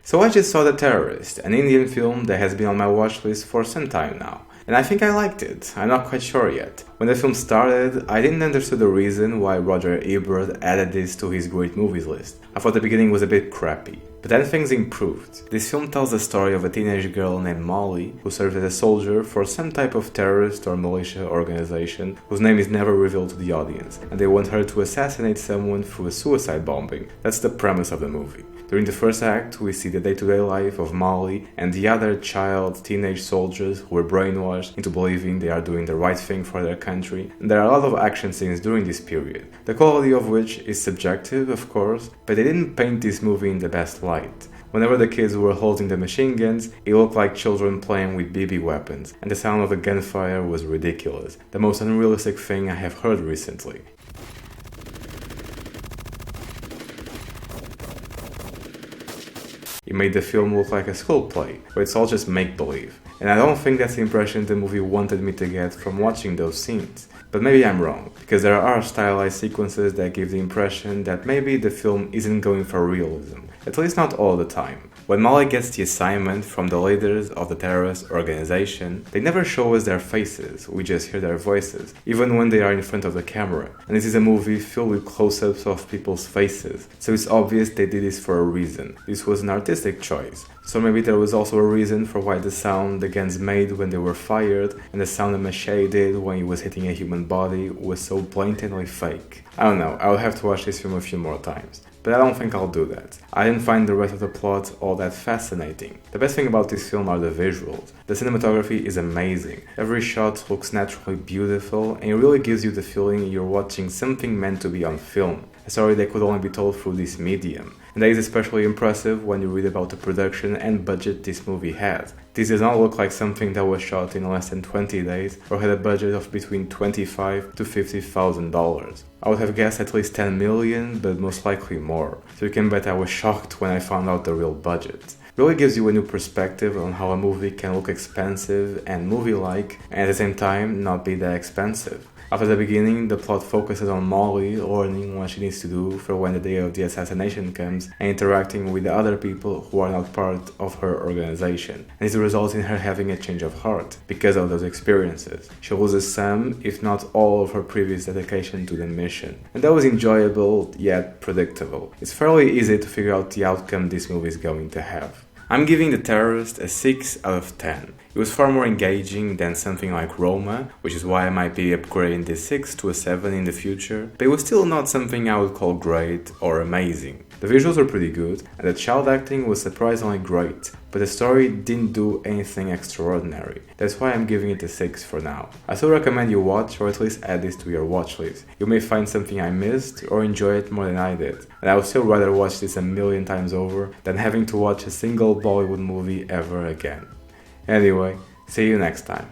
So I just saw The Terrorist, an Indian film that has been on my watchlist for some time now. And I think I liked it, I'm not quite sure yet. When the film started, I didn't understand the reason why Roger Ebert added this to his great movies list. I thought the beginning was a bit crappy. But then things improved. This film tells the story of a teenage girl named Molly who serves as a soldier for some type of terrorist or militia organization whose name is never revealed to the audience, and they want her to assassinate someone through a suicide bombing. That's the premise of the movie. During the first act, we see the day-to-day life of Molly and the other teenage soldiers who were brainwashed into believing they are doing the right thing for their country, and there are a lot of action scenes during this period, the quality of which is subjective, of course, but they didn't paint this movie in the best light. Whenever the kids were holding the machine guns, it looked like children playing with BB weapons, and the sound of the gunfire was ridiculous, the most unrealistic thing I have heard recently. It made the film look like a school play, where it's all just make-believe. And I don't think that's the impression the movie wanted me to get from watching those scenes. But maybe I'm wrong, because there are stylized sequences that give the impression that maybe the film isn't going for realism, at least not all the time. When Molly gets the assignment from the leaders of the terrorist organization, they never show us their faces, we just hear their voices, even when they are in front of the camera. And this is a movie filled with close-ups of people's faces, so it's obvious they did this for a reason. This was an artistic choice. So maybe there was also a reason for why the sound the guns made when they were fired and the sound a machete did when it was hitting a human body was so blatantly fake. I don't know, I'll have to watch this film a few more times. But I don't think I'll do that. I didn't find the rest of the plot all that fascinating. The best thing about this film are the visuals. The cinematography is amazing. Every shot looks naturally beautiful and it really gives you the feeling you're watching something meant to be on film. A story that could only be told through this medium. And that is especially impressive when you read about the production and budget this movie had. This does not look like something that was shot in less than 20 days or had a budget of between $25,000 to $50,000. I would have guessed at least 10 million, but most likely more. So you can bet I was shocked when I found out the real budget. Really gives you a new perspective on how a movie can look expensive and movie-like and at the same time not be that expensive. After the beginning, the plot focuses on Molly learning what she needs to do for when the day of the assassination comes and interacting with the other people who are not part of her organization. And this results in her having a change of heart because of those experiences. She loses some, if not all, of her previous dedication to the mission. And that was enjoyable, yet predictable. It's fairly easy to figure out the outcome this movie is going to have. I'm giving The Terrorist a 6 out of 10. It was far more engaging than something like Roma, which is why I might be upgrading this 6 to a 7 in the future, but it was still not something I would call great or amazing. The visuals were pretty good, and the child acting was surprisingly great, but the story didn't do anything extraordinary. That's why I'm giving it a 6 for now. I still recommend you watch or at least add this to your watch list. You may find something I missed or enjoy it more than I did, and I would still rather watch this a million times over than having to watch a single Bollywood movie ever again. Anyway, see you next time.